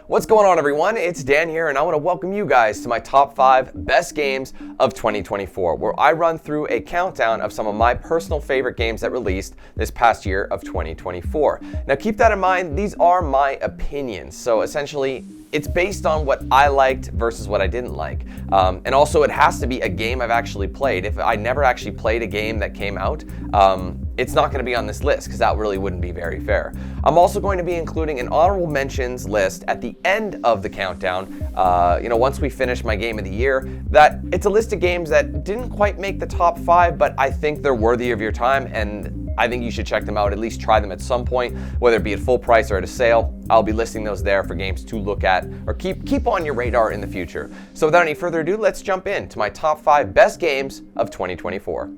What's going on, everyone? It's Dan here, and I want to welcome you guys to my top 5 best games of 2024, where I run through a countdown of some of my personal favorite games that released this past year of 2024. Now, keep that in mind, these are my opinions, so essentially, it's based on what I liked versus what I didn't like. And also, it has to be a game I've actually played. If I never actually played a game that came out, it's not going to be on this list because that really wouldn't be very fair. I'm also going to be including an honorable mentions list at the end of the countdown. Once we finish my game of the year, that it's a list of games that didn't quite make the top 5, but I think they're worthy of your time, and I think you should check them out, at least try them at some point, whether it be at full price or at a sale. I'll be listing those there for games to look at or keep on your radar in the future. So without any further ado, let's jump into my top 5 best games of 2024.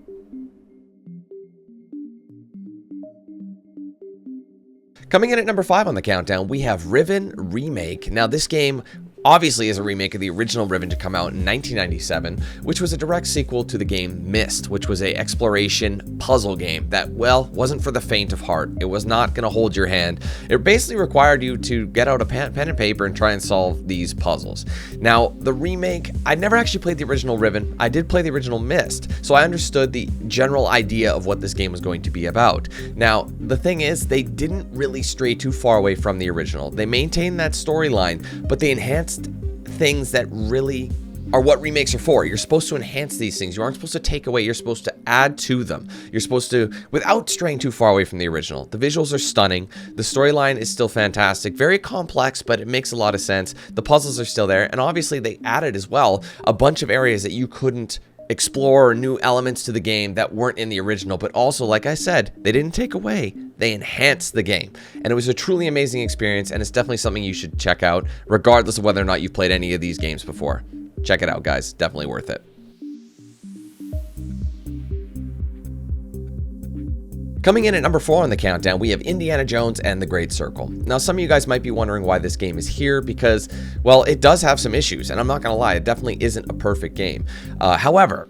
Coming in at number 5 on the countdown, we have Riven Remake. Now, this game obviously is a remake of the original Riven to come out in 1997, which was a direct sequel to the game Myst, which was a exploration puzzle game that, well, wasn't for the faint of heart. It was not going to hold your hand. It basically required you to get out a pen and paper and try and solve these puzzles. Now, the remake, I never actually played the original Riven. I did play the original Myst, so I understood the general idea of what this game was going to be about. Now, the thing is, they didn't really stray too far away from the original. They maintained that storyline, but they enhanced things that really are what remakes are for. You're supposed to enhance these things. You aren't supposed to take away. You're supposed to add to them. You're supposed to, without straying too far away from the original. The visuals are stunning. The storyline is still fantastic. Very complex, but it makes a lot of sense. The puzzles are still there. And obviously they added as well a bunch of areas that you couldn't explore, new elements to the game that weren't in the original, but also, like I said, they didn't take away, they enhanced the game. And it was a truly amazing experience, and it's definitely something you should check out, regardless of whether or not you've played any of these games before. Check it out, guys. Definitely worth it. Coming in at number 4 on the countdown, we have Indiana Jones and the Great Circle. Now, some of you guys might be wondering why this game is here because, well, it does have some issues, and I'm not going to lie, it definitely isn't a perfect game. However,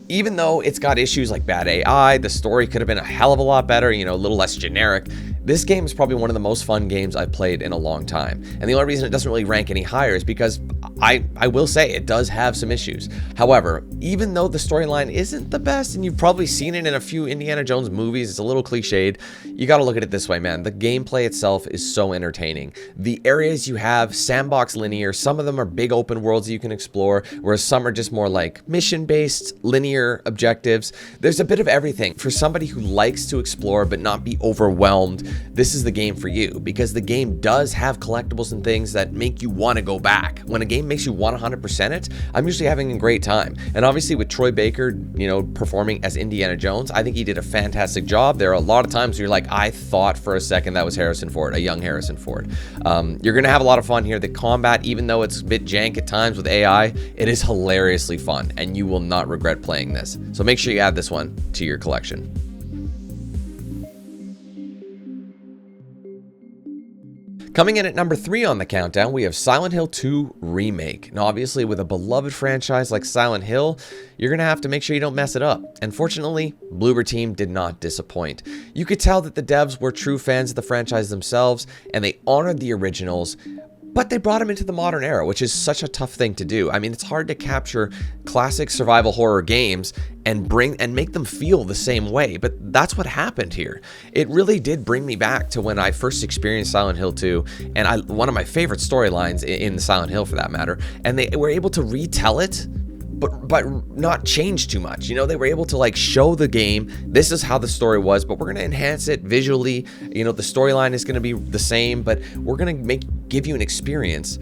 even though it's got issues like bad AI, the story could have been a hell of a lot better, a little less generic. This game is probably one of the most fun games I've played in a long time. And the only reason it doesn't really rank any higher is because I will say it does have some issues. However, even though the storyline isn't the best, and you've probably seen it in a few Indiana Jones movies, it's a little cliched, you got to look at it this way, man. The gameplay itself is so entertaining. The areas you have, sandbox linear, some of them are big open worlds that you can explore, whereas some are just more like mission-based, linear objectives. There's a bit of everything. For somebody who likes to explore but not be overwhelmed, this is the game for you, because the game does have collectibles and things that make you want to go back. When a game makes you want 100% it, I'm usually having a great time. And obviously with Troy Baker, performing as Indiana Jones, I think he did a fantastic job. There are a lot of times where you're like, I thought for a second that was Harrison Ford, a young Harrison Ford. You're going to have a lot of fun here. The combat, even though it's a bit jank at times with AI, it is hilariously fun, and you will not regret playing this. So make sure you add this one to your collection. Coming in at number 3 on the countdown, we have Silent Hill 2 Remake. Now, obviously, with a beloved franchise like Silent Hill, you're going to have to make sure you don't mess it up. And fortunately, Bloober Team did not disappoint. You could tell that the devs were true fans of the franchise themselves, and they honored the originals, but they brought them into the modern era, which is such a tough thing to do. I mean, it's hard to capture classic survival horror games and make them feel the same way, but that's what happened here. It really did bring me back to when I first experienced Silent Hill 2, and one of my favorite storylines in Silent Hill for that matter, and they were able to retell it, but not change too much. They were able to like show the game, this is how the story was, but we're going to enhance it visually. The storyline is going to be the same, but we're going to give you an experience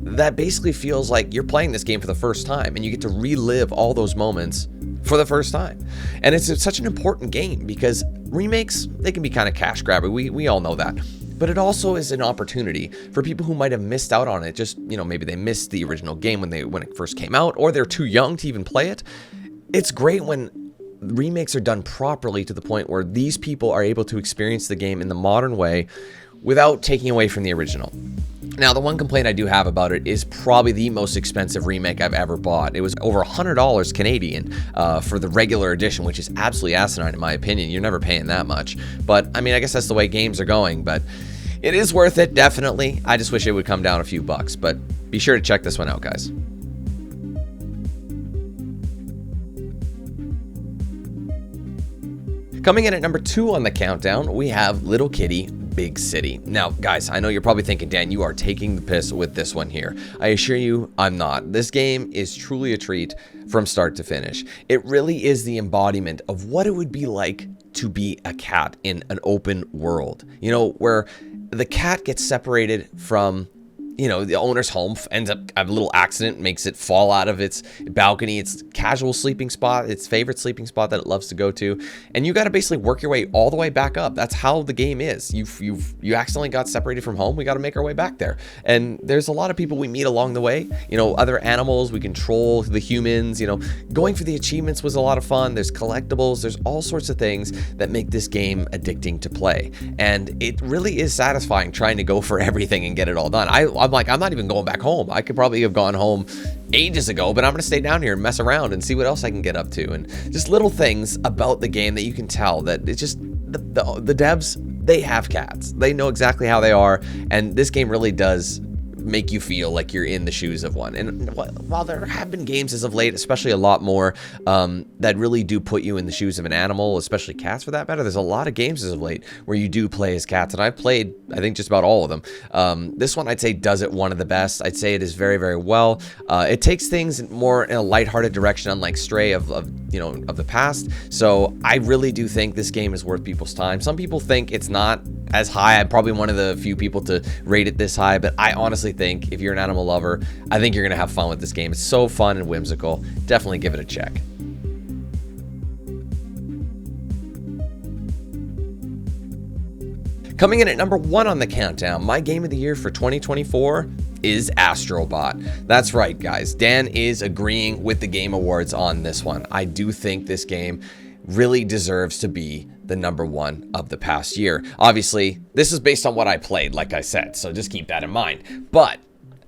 that basically feels like you're playing this game for the first time, and you get to relive all those moments for the first time. And it's such an important game because remakes, they can be kind of cash grabby. We all know that. But it also is an opportunity for people who might have missed out on it. Just, maybe they missed the original game when it first came out, or they're too young to even play it. It's great when remakes are done properly to the point where these people are able to experience the game in the modern way without taking away from the original. Now, the one complaint I do have about it is probably the most expensive remake I've ever bought. It was over $100 Canadian for the regular edition, which is absolutely asinine in my opinion. You're never paying that much. But, I mean, I guess that's the way games are going. But It is worth it, definitely. I just wish it would come down a few bucks, but be sure to check this one out, guys. Coming in at number 2 on the countdown, we have Little Kitty Big City. Now, guys, I know you're probably thinking, Dan, you are taking the piss with this one here. I assure you, I'm not. This game is truly a treat from start to finish. It really is the embodiment of what it would be like to be a cat in an open world. You know, where the cat gets separated from, you know, the owner's home, ends up a little accident, makes it fall out of its balcony, its casual sleeping spot, its favorite sleeping spot that it loves to go to, and you got to basically work your way all the way back up. That's how the game is. You accidentally got separated from home. We got to make our way back there, and there's a lot of people we meet along the way. You know, other animals. We control the humans. You know, going for the achievements was a lot of fun. There's collectibles. There's all sorts of things that make this game addicting to play, and it really is satisfying trying to go for everything and get it all done. I'm like, I'm not even going back home. I could probably have gone home ages ago, but I'm going to stay down here and mess around and see what else I can get up to. And just little things about the game that you can tell that it's just the devs, they have cats. They know exactly how they are. And this game really does make you feel like you're in the shoes of one. And while there have been games as of late, especially a lot more that really do put you in the shoes of an animal, especially cats for that matter, there's a lot of games as of late where you do play as cats, and I've played, I think, just about all of them. This one, I'd say, does it one of the best. I'd say it is very, very well. It takes things more in a lighthearted direction, unlike Stray of the past. So I really do think this game is worth people's time. Some people think it's not as high. I'm probably one of the few people to rate it this high, but I honestly think if you're an animal lover, I think you're gonna have fun with this game. It's so fun and whimsical. Definitely give it a check. Coming in at number 1 on the countdown, my game of the year for 2024 is Astrobot. That's right, guys. Dan is agreeing with the Game Awards on this one. I do think this game really deserves to be the number 1 of the past year. Obviously, this is based on what I played, like I said, so just keep that in mind. But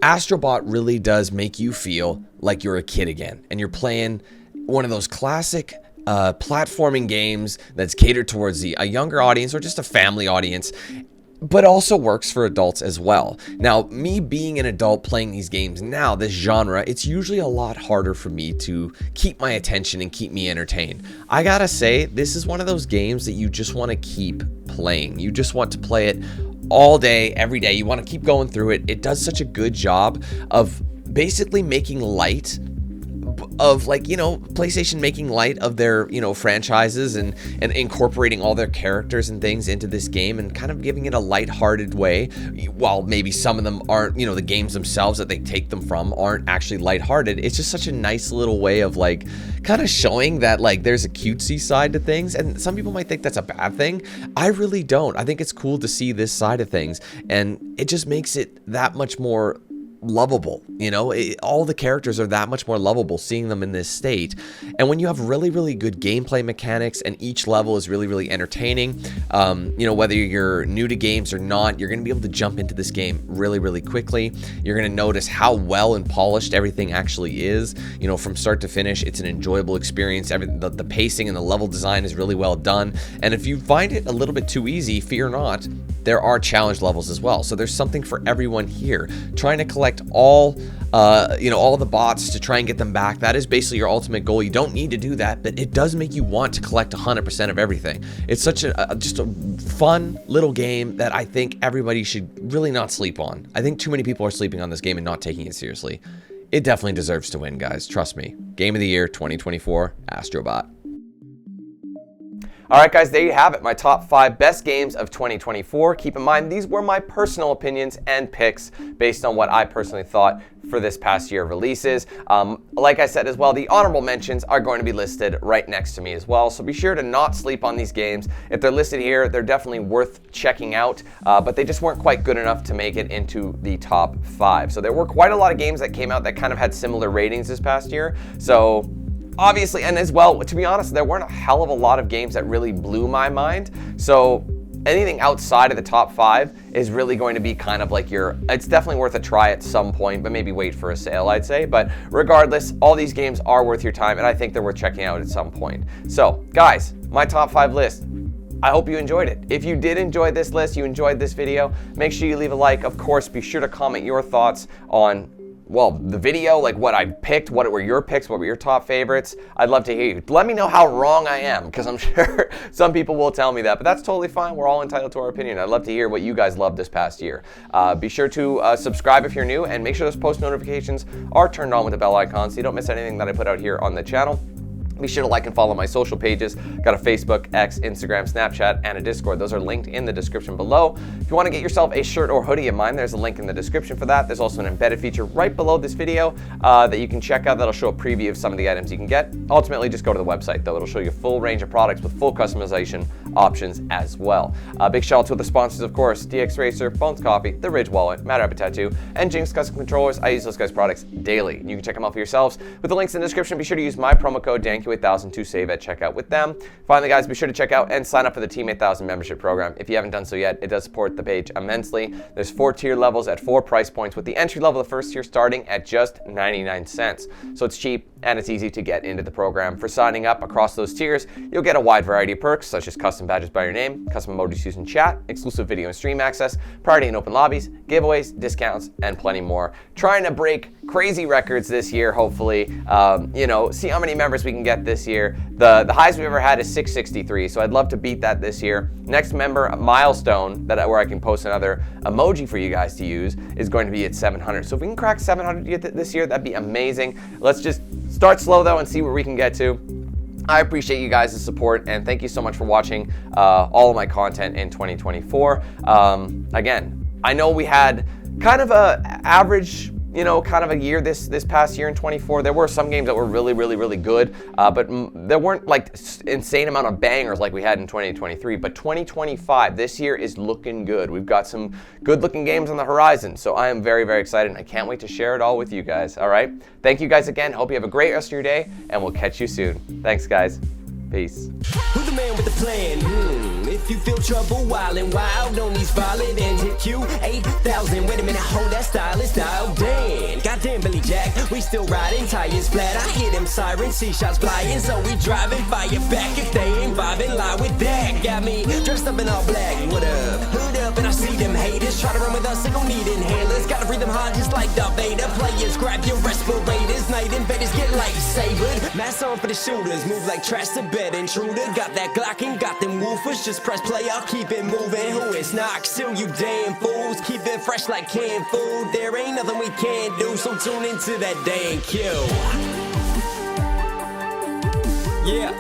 Astrobot really does make you feel like you're a kid again, and you're playing one of those classic platforming games that's catered towards a younger audience or just a family audience, but also works for adults as well. Now, me being an adult playing these games now, this genre, it's usually a lot harder for me to keep my attention and keep me entertained. I gotta say, this is one of those games that you just want to keep playing. You just want to play it all day, every day. You want to keep going through it. It does such a good job of basically making light of, like, you know, PlayStation making light of their, you know, franchises and incorporating all their characters and things into this game and kind of giving it a lighthearted way, while maybe some of them aren't, you know, the games themselves that they take them from aren't actually lighthearted. It's just such a nice little way of, like, kind of showing that, like, there's a cutesy side to things, and some people might think that's a bad thing. I really don't. I think it's cool to see this side of things, and it just makes it that much more lovable. You know, all the characters are that much more lovable seeing them in this state. And when you have really, really good gameplay mechanics and each level is really, really entertaining, you know, whether you're new to games or not, you're going to be able to jump into this game really, really quickly. You're going to notice how well and polished everything actually is. You know, from start to finish, it's an enjoyable experience. The pacing and the level design is really well done. And if you find it a little bit too easy, fear not, there are challenge levels as well. So there's something for everyone here. Trying to collect all the bots to try and get them back, that is basically your ultimate goal. You don't need to do that, but it does make you want to collect 100% of everything. It's such just a fun little game that I think everybody should really not sleep on. I think too many people are sleeping on this game and not taking it seriously. It definitely deserves to win, guys. Trust me. Game of the Year 2024, Astrobot. All right, guys, there you have it. My top 5 best games of 2024. Keep in mind, these were my personal opinions and picks based on what I personally thought for this past year of releases. Like I said as well, the honorable mentions are going to be listed right next to me as well. So be sure to not sleep on these games. If they're listed here, they're definitely worth checking out, but they just weren't quite good enough to make it into the top 5. So there were quite a lot of games that came out that kind of had similar ratings this past year. So obviously, and as well, to be honest, there weren't a hell of a lot of games that really blew my mind. So anything outside of the top 5 is really going to be kind of like it's definitely worth a try at some point, but maybe wait for a sale, I'd say. But regardless, all these games are worth your time, and I think they're worth checking out at some point. So, guys, my top 5 list. I hope you enjoyed it. If you did enjoy this list, you enjoyed this video, make sure you leave a like. Of course, be sure to comment your thoughts on, well, the video, like what I picked, what were your picks, what were your top favorites. I'd love to hear you. Let me know how wrong I am, because I'm sure some people will tell me that, but that's totally fine. We're all entitled to our opinion. I'd love to hear what you guys loved this past year. Be sure to subscribe if you're new, and make sure those post notifications are turned on with the bell icon so you don't miss anything that I put out here on the channel. Be sure to like and follow my social pages. Got a Facebook, X, Instagram, Snapchat, and a Discord. Those are linked in the description below. If you want to get yourself a shirt or hoodie of mine, there's a link in the description for that. There's also an embedded feature right below this video that you can check out. That'll show a preview of some of the items you can get. Ultimately, just go to the website, though. It'll show you a full range of products with full customization options as well. Big shout out to the sponsors, of course, DXRacer, Bones Coffee, The Ridge Wallet, Mad Rabbit Tattoo, and Jinx Custom Controllers. I use those guys' products daily. You can check them out for yourselves. With the links in the description, be sure to use my promo code DanQ8000 to save at checkout with them. Finally, guys, be sure to check out and sign up for the Team 8000 membership program. If you haven't done so yet, it does support the page immensely. There's 4 tier levels at 4 price points, with the entry level, the first tier, starting at just 99 cents. So it's cheap and it's easy to get into the program. For signing up across those tiers, you'll get a wide variety of perks, such as custom badges by your name, custom emojis used in chat, exclusive video and stream access, priority in open lobbies, giveaways, discounts, and plenty more. Trying to break crazy records this year, hopefully. You know, see how many members we can get this year. The highest we've ever had is 663, so I'd love to beat that this year. Next member milestone where I can post another emoji for you guys to use is going to be at 700. So if we can crack 700 this year, that'd be amazing. Let's just start slow though and see where we can get to. I appreciate you guys' support, and thank you so much for watching all of my content in 2024. Again, I know we had kind of a average, you know, kind of a year this past year in 24. There were some games that were really good, but there weren't like insane amount of bangers like we had in 2023. But 2025, this year is looking good. We've got some good looking games on the horizon, so I am very excited, and I can't wait to share it all with you guys. All right, thank you guys again. Hope you have a great rest of your day, and we'll catch you soon. Thanks, guys. Peace. Who's the man with the plan? If you feel trouble wildin' wild on these violent ends, hit DanQ8000. Wait a minute, hold that style, it's dialed in. Goddamn Billy Jack, we still riding, tires flat. I hear them sirens, see shots flying, so we driving, fire back. If they ain't vibing, lie with that. Got me dressed up in all black. What up? Hood up, and I see them haters try to run with us. They gon' need inhalers. Gotta breathe them hard just like Darth Vader. Players, grab your respirators. Night invaders get lightsabered. Mask on for the shooters, move like trash to bed. Intruder, got that Glock and got them woofers. Just press play, I'll keep it moving. Who is not? Still you damn fools. Keep it fresh like canned food. There ain't nothing we can't do, so tune into that DanQ. Yeah.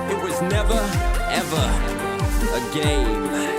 It was never, ever a game.